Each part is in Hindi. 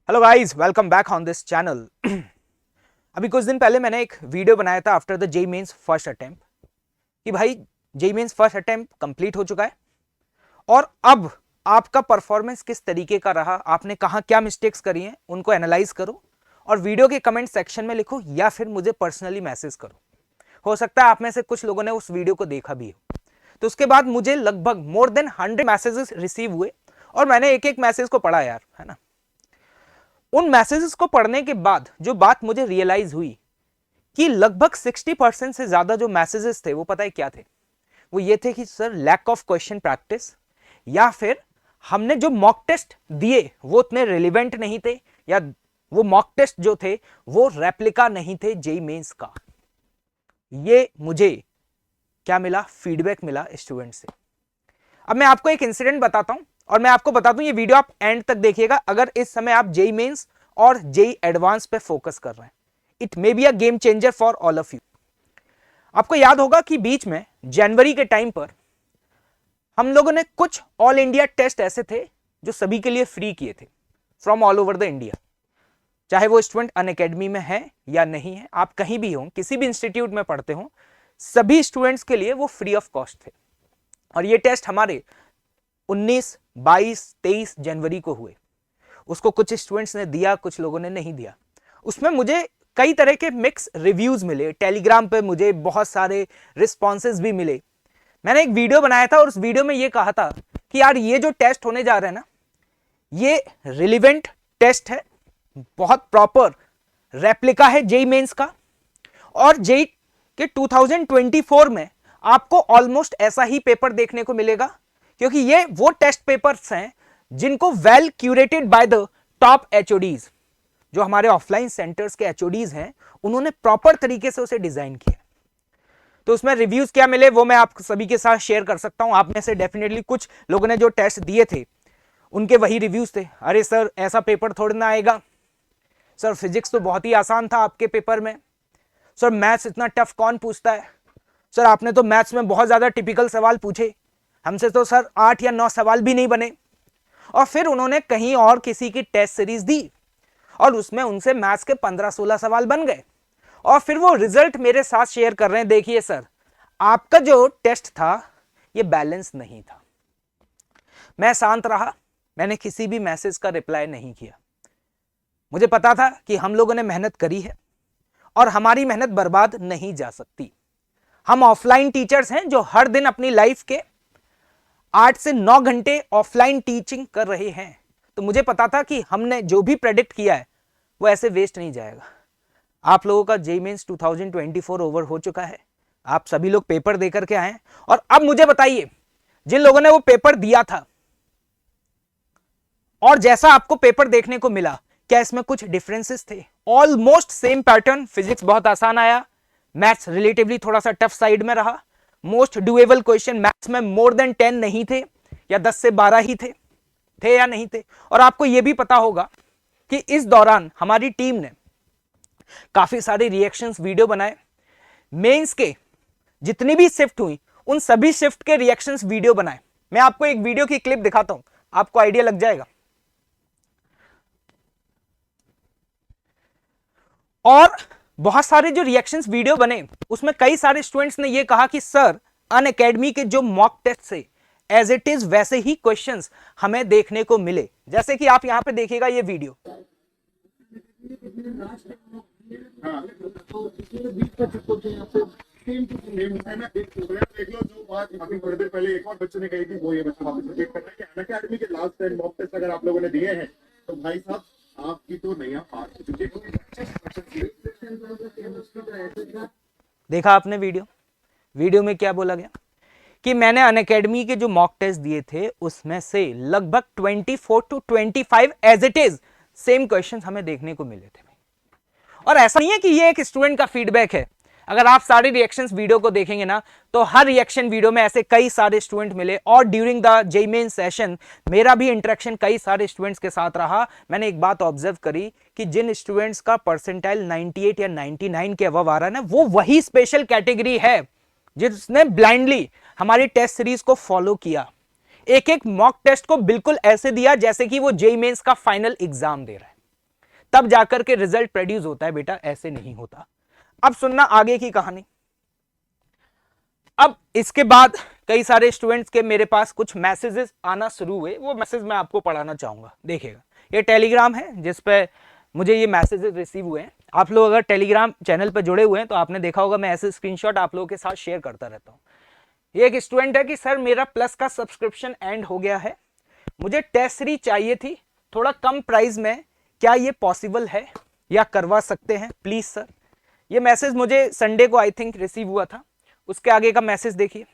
Hello guys, welcome back on this channel. अभी कुछ दिन पहले मैंने एक वीडियो बनाया था after the JEE mains first attempt कि भाई JEE mains first attempt complete हो चुका है और अब आपका परफॉर्मेंस किस तरीके का रहा, आपने कहाँ क्या मिस्टेक्स करी हैं उनको एनालाइज करो और वीडियो के कमेंट सेक्शन में लिखो या फिर मुझे पर्सनली मैसेज करो। हो सकता है आप में से कुछ लोगों ने उस वीडियो को देखा भी हो। तो उसके बाद मुझे लगभग मोर देन 100 मैसेजेस रिसीव हुए और मैंने एक एक मैसेज को पढ़ा यार, है ना। उन मैसेजेस को पढ़ने के बाद जो बात मुझे रियलाइज हुई कि लगभग 60% से ज्यादा जो मैसेजेस थे वो पता है क्या थे, वो ये थे कि sir lack of question practice, या फिर हमने जो मॉक टेस्ट दिए वो उतने रिलेवेंट नहीं थे, या वो मॉक टेस्ट जो थे वो रेप्लिका नहीं थे जेईई मेंस का। ये मुझे क्या मिला, फीडबैक मिला स्टूडेंट से। अब मैं आपको एक इंसिडेंट बताता हूं और मैं आपको बता दूं, ये वीडियो आप एंड तक देखिएगा अगर इस समय आप जेईई मेंस और जेईई एडवांस पे फोकस कर रहे हैं। It may be a game changer for all of you. आपको याद होगा कि बीच में जनवरी के टाइम पर हम लोगों ने कुछ ऑल इंडिया टेस्ट ऐसे थे जो सभी के लिए फ्री किए थे from all over the India. चाहे वो स्टूडेंट अनअकैडमी में है या नहीं है, आप कहीं भी हो, किसी भी इंस्टीट्यूट में पढ़ते हो, सभी स्टूडेंट्स के लिए वो फ्री ऑफ कॉस्ट थे। और ये टेस्ट हमारे 19, 22, 23 जनवरी को हुए। उसको कुछ स्टूडेंट्स ने दिया, कुछ लोगों ने नहीं दिया। उसमें मुझे कई तरह के मिक्स रिव्यूज मिले, टेलीग्राम पे मुझे बहुत सारे रिस्पॉन्सेज भी मिले। मैंने एक वीडियो बनाया था और उस वीडियो में ये कहा था कि यार ये जो टेस्ट होने जा रहे हैं ना, ये रिलेवेंट टेस्ट है, बहुत प्रॉपर रेप्लिका है जेईई मेंस का, और जेईई के 2024 में आपको ऑलमोस्ट ऐसा ही पेपर देखने को मिलेगा, क्योंकि ये वो टेस्ट पेपर्स हैं जिनको well curated by the top HODs, जो हमारे ऑफलाइन सेंटर्स के एचओडीज हैं, उन्होंने प्रॉपर तरीके से उसे डिजाइन किया। तो उसमें रिव्यूज क्या मिले वो मैं आप सभी के साथ शेयर कर सकता हूं। आप में से डेफिनेटली कुछ लोगों ने जो टेस्ट दिए थे उनके वही रिव्यूज थे। अरे सर ऐसा पेपर थोड़ी ना आएगा, सर फिजिक्स तो बहुत ही आसान था आपके पेपर में, सर मैथ्स इतना टफ कौन पूछता है, सर आपने तो मैथ्स में बहुत ज्यादा टिपिकल सवाल पूछे, हमसे तो सर 8 या 9 सवाल भी नहीं बने। और फिर उन्होंने कहीं और किसी की टेस्ट सीरीज दी और उसमें उनसे मैथ्स के 15-16 सवाल बन गए और फिर वो रिजल्ट मेरे साथ शेयर कर रहे हैं, देखिए सर आपका जो टेस्ट था ये बैलेंस नहीं था। मैं शांत रहा, मैंने किसी भी मैसेज का रिप्लाई नहीं किया। मुझे पता था कि हम लोगों ने मेहनत करी है और हमारी मेहनत बर्बाद नहीं जा सकती। हम ऑफलाइन टीचर्स हैं जो हर दिन अपनी लाइफ के 8 से 9 घंटे ऑफलाइन टीचिंग कर रहे हैं। तो मुझे पता था कि हमने जो भी प्रेडिक्ट किया है वो ऐसे वेस्ट नहीं जाएगा। आप लोगों का जेईई मेंस 2024 ओवर हो चुका है, आप सभी लोग पेपर देकर के आए और अब मुझे बताइए जिन लोगों ने वो पेपर दिया था और जैसा आपको पेपर देखने को मिला, क्या इसमें कुछ डिफरेंसेस थे? Almost same pattern. फिजिक्स बहुत आसान आया, मैथ्स रिलेटिवली थोड़ा सा टफ साइड में रहा, मोस्ट डुएबल क्वेश्चन मैथ्स में मोर देन 10 नहीं थे या 10 से 12 ही थे या नहीं थे। और आपको यह भी पता होगा कि इस दौरान हमारी टीम ने काफी सारे रिएक्शंस वीडियो बनाए। मेंस के जितनी भी शिफ्ट हुई उन सभी शिफ्ट के रिएक्शंस वीडियो बनाए। मैं आपको एक वीडियो की क्लिप दिखाता हूं, आपको आइडिया लग जाएगा। और बहुत सारे जो रिएक्शंस वीडियो बने उसमें कई सारे स्टूडेंट्स ने यह कहा कि सर अनअकैडमी के जो मॉक टेस्ट से एज इट इज वैसे ही क्वेश्चंस हमें देखने को मिले। जैसे कि आप यहां पे देखिएगा ये वीडियो। पहले एक और बच्चे ने कही थी, वो ये बच्चा वापस रिपीट कर रहा है कि अनअकैडमी के लास्ट 10 मॉक टेस्ट अगर आप लोगों ने दिए हैं तो भाई साहब आपकी तो नैया पार हो चुकी है। देखा आपने वीडियो में क्या बोला गया कि मैंने अनअकैडमी के जो मॉक टेस्ट दिए थे उसमें से लगभग 24 to 25 as it is same questions हमें देखने को मिले थे। और ऐसा नहीं है कि ये एक स्टूडेंट का फीडबैक है। अगर आप सारे रिएक्शंस वीडियो को देखेंगे ना तो हर रिएक्शन वीडियो में ऐसे कई सारे स्टूडेंट मिले और during the JEE mains session मेरा भी इंटरेक्शन कई सारे स्टूडेंट्स के साथ रहा। मैंने एक बात ऑब्जर्व करी कि जिन स्टूडेंट्स का परसेंटाइल 98 या 99 के अबव आ रहा है ना, वो वही स्पेशल कैटेगरी है जिसने ब्लाइंडली हमारी टेस्ट सीरीज को फॉलो किया, एक एक मॉक टेस्ट को बिल्कुल ऐसे दिया जैसे कि वो जेईई मेंस का फाइनल एग्जाम दे रहा है। तब जाकर के रिजल्ट प्रोड्यूस होता है बेटा, ऐसे नहीं होता। अब सुनना आगे की कहानी। अब इसके बाद कई सारे स्टूडेंट्स के मेरे पास कुछ मैसेजेस आना शुरू हुए, वो मैसेज मैं आपको पढ़ाना चाहूंगा। देखिएगा, ये टेलीग्राम है जिस पे मुझे ये मैसेजेस रिसीव हुए हैं। आप लोग अगर टेलीग्राम चैनल पर जुड़े हुए हैं तो आपने देखा होगा मैं ऐसे स्क्रीनशॉट आप लोगों के साथ शेयर करता रहता हूँ। ये एक स्टूडेंट है कि सर मेरा प्लस का सब्सक्रिप्शन एंड हो गया है, मुझे टेस्ट सीरीज चाहिए थी थोड़ा कम प्राइस में, क्या ये पॉसिबल है या करवा सकते हैं प्लीज सर। ये मैसेज मुझे संडे को आई थिंक रिसीव हुआ था। उसके आगे का मैसेज देखिए,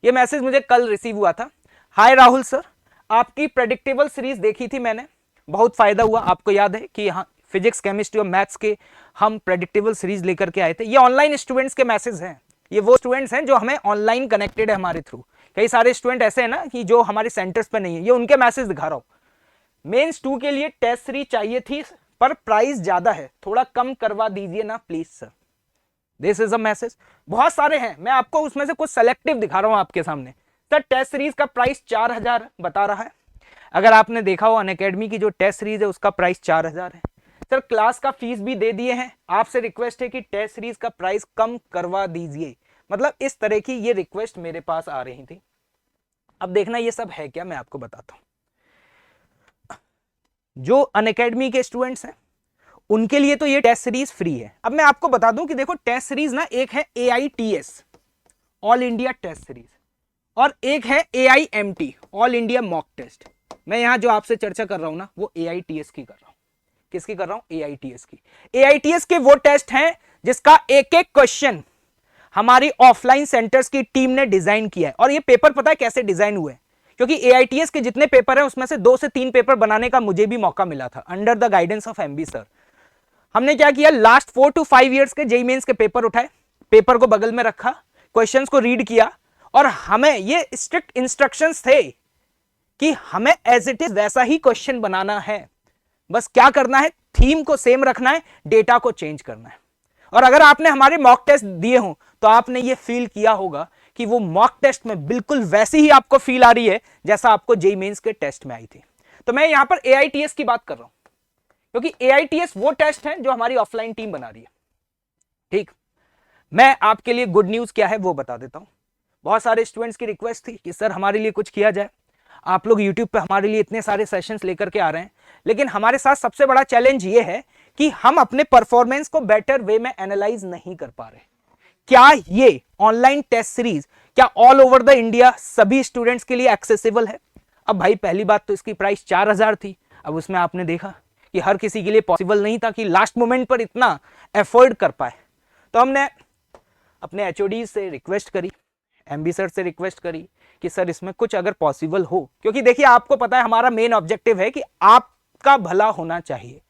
ये मैसेज मुझे कल रिसीव हुआ था। हाय राहुल सर, आपकी प्रेडिक्टेबल सीरीज देखी थी मैंने, बहुत फायदा हुआ। आपको याद है कि यहाँ फिजिक्स केमिस्ट्री और मैथ्स के हम प्रेडिक्टेबल सीरीज लेकर के आए थे। ये ऑनलाइन स्टूडेंट्स के मैसेज हैं, ये वो स्टूडेंट्स हैं जो हमें ऑनलाइन कनेक्टेड है हमारे थ्रू। कई सारे स्टूडेंट ऐसे हैं ना कि जो हमारे सेंटर्स पे नहीं है, ये उनके मैसेज दिखा रहा हूं। मेंस 2 के लिए टेस्ट सीरीज चाहिए थी पर प्राइस ज्यादा है, थोड़ा कम करवा दीजिए ना please sir. This is a message. बहुत सारे हैं, मैं आपको उसमें से कुछ सेलेक्टिव दिखा रहा हूं आपके सामने। सर टेस्ट सीरीज का प्राइस 4000 बता रहा है। अगर आपने देखा हो अनअकैडमी की जो टेस्ट सीरीज है उसका प्राइस 4000 है। सर क्लास का फीस भी दे दिए हैं, आपसे रिक्वेस्ट है कि टेस्ट सीरीज का प्राइस कम करवा दीजिए। मतलब इस तरह की ये रिक्वेस्ट मेरे पास आ रही थी। अब देखना ये सब है क्या, मैं आपको बताता हूं। जो अनअकैडमी के स्टूडेंट्स हैं उनके लिए तो ये टेस्ट सीरीज फ्री है। अब मैं आपको बता दूं कि देखो टेस्ट सीरीज ना, एक है AITS all India test series और एक है AIMT all India mock test. मैं यहां जो आपसे चर्चा कर रहा हूं ना वो AITS की कर रहा हूं। किसकी कर रहा हूं? AITS की। AITS के वो टेस्ट हैं जिसका एक एक क्वेश्चन हमारी ऑफलाइन सेंटर्स की टीम ने डिजाइन किया है। और ये पेपर पता है कैसे डिजाइन हुए? क्योंकि AITS के जितने पेपर हैं उसमें से 2 से 3 पेपर बनाने का मुझे भी मौका मिला था under the guidance of MB sir. हमने क्या किया, लास्ट 4 to 5 ईयर्स के जेईई मेंस के पेपर उठाए, पेपर को बगल में रखा, क्वेश्चंस को रीड किया और हमें ये स्ट्रिक्ट इंस्ट्रक्शंस थे कि हमें एज इट इज वैसा ही क्वेश्चन बनाना है। बस क्या करना है, थीम को सेम रखना है, डेटा को चेंज करना है। और अगर आपने हमारे मॉक टेस्ट दिए हो तो आपने ये फील किया होगा कि वो मॉक टेस्ट में बिल्कुल वैसी ही आपको फील आ रही है जैसा आपको जेईई मेंस के टेस्ट में आई थी। तो मैं यहां पर AITS की बात कर रहा हूं क्योंकि AITS वो टेस्ट है जो हमारी ऑफलाइन टीम बना रही है। ठीक, मैं आपके लिए गुड न्यूज क्या है वो बता देता हूं। बहुत सारे स्टूडेंट्स की रिक्वेस्ट थी कि सर हमारे लिए कुछ किया जाए। आप लोग YouTube पे हमारे लिए इतने सारे सेशंस लेकर के आ रहे हैं, लेकिन हमारे साथ सबसे बड़ा चैलेंज ये है कि हम अपने परफॉर्मेंस को बेटर वे में एनालाइज नहीं कर पा रहे। क्या ये ऑनलाइन टेस्ट सीरीज क्या ऑल ओवर द इंडिया सभी स्टूडेंट्स के लिए एक्सेसिबल है? अब भाई पहली बात तो इसकी प्राइस 4000 थी। अब उसमें आपने देखा कि हर किसी के लिए पॉसिबल नहीं था कि लास्ट मोमेंट पर इतना एफोर्ड कर पाए। तो हमने अपने HOD से रिक्वेस्ट करी, MB सर से रिक्वेस्ट करी कि सर इसमें कुछ अगर पॉसिबल हो, क्योंकि देखिए आपको पता है हमारा मेन ऑब्जेक्टिव है कि आपका भला होना चाहिए।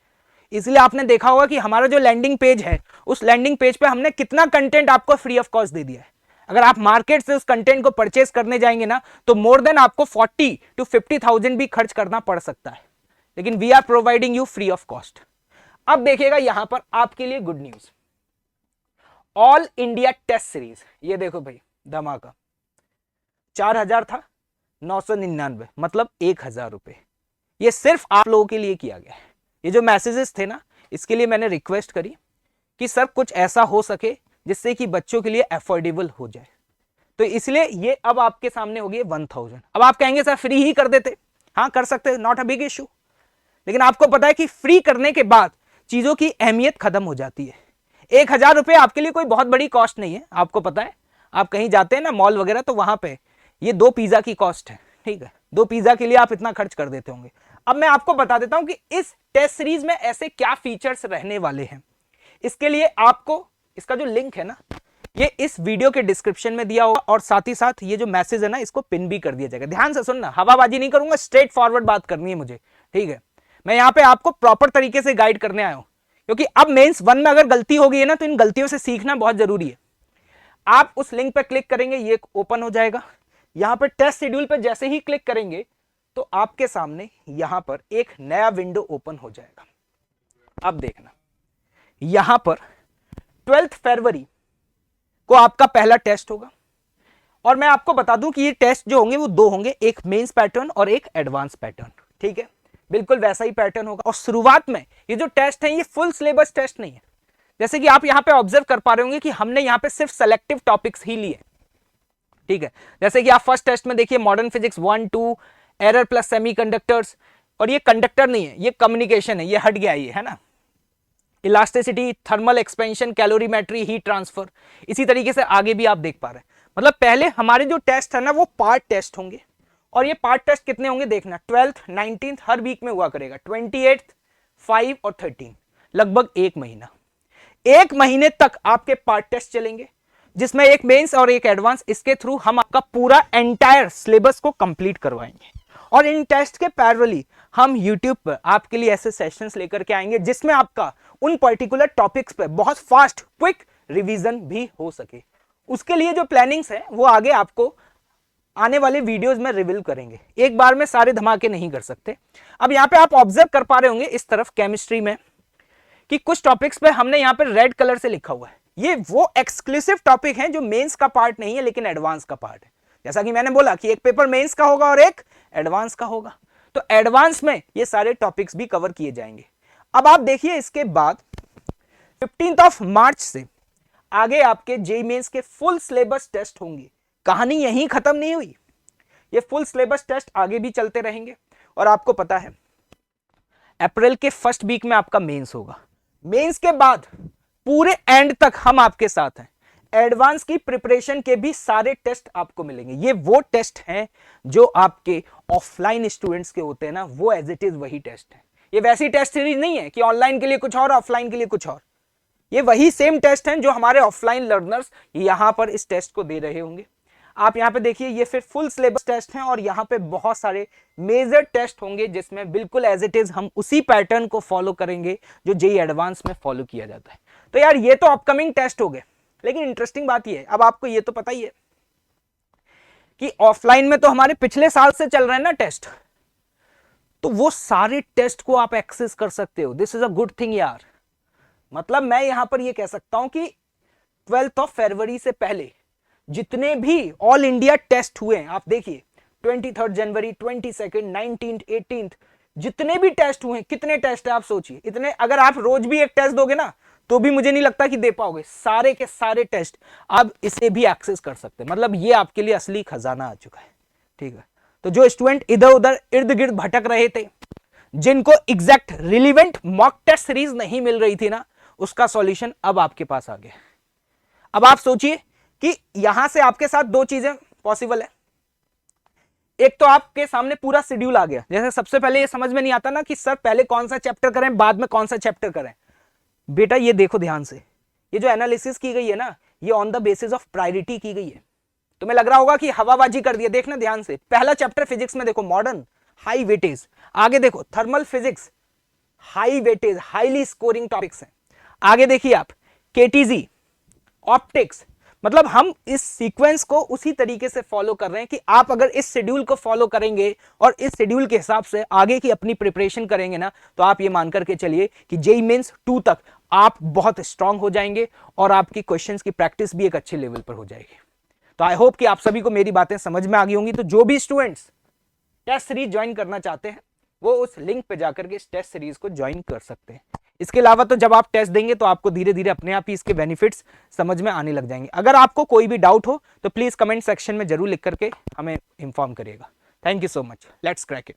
इसलिए आपने देखा होगा कि हमारा जो लैंडिंग पेज है उस लैंडिंग पेज पे हमने कितना कंटेंट आपको फ्री ऑफ कॉस्ट दे दिया है। अगर आप मार्केट से उस कंटेंट को परचेस करने जाएंगे ना तो मोर देन आपको 40 to 50,000 भी खर्च करना पड़ सकता है, लेकिन we are providing you free of cost. अब देखिएगा यहां पर आपके लिए good news, all India test series. ये देखो भाई धमाका, 4000 था, 999 मतलब 1000 रुपए। ये सिर्फ आप लोगों के लिए किया गया है। ये जो मैसेजेस थे ना इसके लिए मैंने रिक्वेस्ट करी कि सर कुछ ऐसा हो सके जिससे कि बच्चों के लिए अफोर्डेबल हो जाए। तो इसलिए ये अब आपके सामने होगी 1000। अब आप कहेंगे सर फ्री ही कर देते, हाँ कर सकते, नॉट अ बिग इशू। लेकिन आपको पता है कि फ्री करने के बाद चीजों की अहमियत खत्म हो जाती है। 1000 रुपए आपके लिए कोई बहुत बड़ी कॉस्ट नहीं है। आपको पता है आप कहीं जाते हैं ना मॉल वगैरह तो वहां पे ये 2 पिज्जा की कॉस्ट है, ठीक है, 2 पिज्जा के लिए आप इतना खर्च कर देते होंगे। अब मैं आपको बता देता हूं कि इस टेस्ट सीरीज में ऐसे क्या फीचर्स रहने वाले हैं। इसके लिए आपको इसका जो लिंक है ना ये इस वीडियो के डिस्क्रिप्शन में दिया होगा और साथ ही साथ ये जो मैसेज है ना इसको पिन भी कर दिया जाएगा। ध्यान से सुनना, हवाबाजी नहीं करूंगा, स्ट्रेट फॉरवर्ड बात करनी है मुझे, ठीक है। मैं यहां पे आपको प्रॉपर तरीके से गाइड करने आया हूं क्योंकि अब मेंस 1 में अगर गलती हो गई है ना तो इन गलतियों से सीखना बहुत जरूरी है। आप उस लिंक पे क्लिक करेंगे, ये ओपन हो जाएगा। यहां पर टेस्ट शेड्यूल पे जैसे ही क्लिक करेंगे तो आपके सामने यहां पर एक नया विंडो ओपन हो जाएगा। अब देखना, यहां पर 12 फरवरी को आपका पहला टेस्ट होगा और मैं आपको बता दूं कि ये टेस्ट जो होंगे वो 2 होंगे, एक मेंस पैटर्न और एक एडवांस पैटर्न, ठीक है। बिल्कुल वैसा ही पैटर्न होगा। और शुरुआत में ये जो टेस्ट है ये फुल सिलेबस टेस्ट नहीं है, जैसे कि आप यहाँ पे ऑब्जर्व कर पा रहे होंगे कि हमने यहाँ पे सिर्फ सेलेक्टिव टॉपिक्स ही लिए, ठीक है। जैसे कि आप फर्स्ट टेस्ट में देखिए modern physics 1, 2, error plus semiconductors, और ये कंडक्टर नहीं है, ये कम्युनिकेशन है, ये हट गया ये, है ना। Elasticity, thermal expansion, calorimetry, heat transfer, इसी तरीके से आगे भी आप देख पा रहे हैं। मतलब पहले हमारे जो टेस्ट है ना वो पार्ट टेस्ट होंगे, और ये पार्ट टेस्ट कितने होंगे देखना, 12th 19th हर वीक में हुआ करेगा, 28th 5 और 13, लगभग 1 महीना। 1 महीने तक आपके पार्ट टेस्ट चलेंगे, जिसमें एक मेंस और एक एडवांस, इसके थ्रू हम आपका पूरा एंटायर सिलेबस को कंप्लीट करवाएंगे। और इन टेस्ट के पैरेलली हम YouTube पर आपके लिए ऐसे सेशंस लेकर के आएंगे जिसमें आपका उन पर्टिकुलर टॉपिक्स पे बहुत फास्ट क्विक रिवीजन भी हो सके। उसके लिए जो प्लानिंग्स है वो आगे आपको आने वाले वीडियोस में रिवील करेंगे, एक बार में सारे धमाके नहीं कर सकते। अब यहाँ पे आप ऑब्जर्व कर पा रहे होंगे इस तरफ केमिस्ट्री में कि कुछ टॉपिक्स पे हमने यहाँ पे रेड कलर से लिखा हुआ है, ये वो एक्सक्लूसिव टॉपिक हैं जो मेंस का पार्ट नहीं है लेकिन एडवांस का पार्ट है। जैसा कि मैंने बोला कि एक पेपर मेंस का होगा और एक एडवांस का होगा, तो एडवांस में ये सारे टॉपिक्स भी कवर किए जाएंगे। अब आप देखिए इसके बाद 15 मार्च से आगे आपके जेईई मेंस के फुल सिलेबस टेस्ट होंगे। कहानी यहीं खत्म नहीं हुई, ये फुल सिलेबस टेस्ट आगे भी चलते रहेंगे। और आपको पता है अप्रैल के फर्स्ट वीक में आपका मेंस होगा, मेंस के बाद पूरे एंड तक हम आपके साथ हैं। एडवांस की प्रिपरेशन के भी सारे टेस्ट आपको मिलेंगे। ये वो टेस्ट हैं जो आपके ऑफलाइन स्टूडेंट्स के होते हैं ना, वो एज इट इज वही टेस्ट है। ये वैसी टेस्ट सीरीज नहीं है कि ऑनलाइन के लिए कुछ और ऑफलाइन के लिए कुछ और, ये वही सेम टेस्ट हैं जो हमारे ऑफलाइन लर्नर्स यहां पर इस टेस्ट को दे रहे होंगे। आप यहां पे देखिए ये फिर फुल सिलेबस टेस्ट हैं और यहां पे बहुत सारे मेजर टेस्ट होंगे जिसमें बिल्कुल एज इट इज हम उसी पैटर्न को फॉलो करेंगे जो जेईई एडवांस में फॉलो किया जाता है। तो यार ये तो अपकमिंग टेस्ट हो गए, लेकिन इंटरेस्टिंग बात ये है, अब आपको ये तो पता ही है कि ऑफलाइन में तो हमारे पिछले साल से चल रहे हैं ना टेस्ट, तो वो सारे टेस्ट को आप एक्सेस कर सकते हो। This is a good thing यार। मतलब मैं यहां पर ये कह सकता हूं कि 12 फरवरी से पहले जितने भी ऑल इंडिया टेस्ट हुए हैं, आप देखिए 23 जनवरी, 22, 19, 18, जितने भी टेस्ट हुए, कितने टेस्ट है आप सोचिए, इतने। अगर आप रोज भी एक टेस्ट दोगे ना तो भी मुझे नहीं लगता कि दे पाओगे। सारे के सारे टेस्ट आप इसे भी एक्सेस कर सकते हैं। मतलब ये आपके लिए असली खजाना आ चुका है, ठीक है। तो जो स्टूडेंट इधर उधर इर्द गिर्द भटक रहे थे, जिनको exact relevant mock test series नहीं मिल रही थी ना, उसका सॉल्यूशन अब आपके पास आ गया। अब आप सोचिए कि यहां से आपके साथ दो चीजें पॉसिबल है। एक तो आपके सामने पूरा शेड्यूल आ गया। जैसे सबसे पहले ये समझ में नहीं आता ना कि सर पहले कौन सा चैप्टर करें बाद में कौन सा चैप्टर करें। बेटा ये देखो ध्यान से, ये जो एनालिसिस की गई है ना, ये on the basis of priority की गई है। तुम्हें लग रहा होगा कि हवाबाजी कर दिया। देखना ध्यान से, पहला चैप्टर फिजिक्स में देखो मॉडर्न हाई वेटेज, आगे देखो thermal physics high weightage highly scoring topics हैं। आगे देखिए आप केटीजी, ऑप्टिक्स। मतलब हम इस सीक्वेंस को उसी तरीके से फॉलो कर रहे हैं कि आप अगर इस शेड्यूल को फॉलो करेंगे और इस शेड्यूल के हिसाब से आगे की अपनी प्रिपरेशन करेंगे ना, तो आप ये मान करके चलिए कि जेईई मेंस 2 तक आप बहुत स्ट्रांग हो जाएंगे और आपकी क्वेश्चंस की प्रैक्टिस भी एक अच्छे लेवल पर हो जाएगी। तो आई होप कि आप सभी को मेरी बातें समझ में आ गई होंगी। तो जो भी स्टूडेंट्स टेस्ट सीरीज ज्वाइन करना चाहते हैं वो उस लिंक पे जाकर के इस टेस्ट सीरीज को ज्वाइन कर सकते हैं। इसके अलावा तो जब आप टेस्ट देंगे तो आपको धीरे धीरे अपने आप ही इसके बेनिफिट्स समझ में आने लग जाएंगे। अगर आपको कोई भी डाउट हो तो प्लीज कमेंट सेक्शन में जरूर लिख करके हमें इंफॉर्म करिएगा। Thank you so much, let's crack it.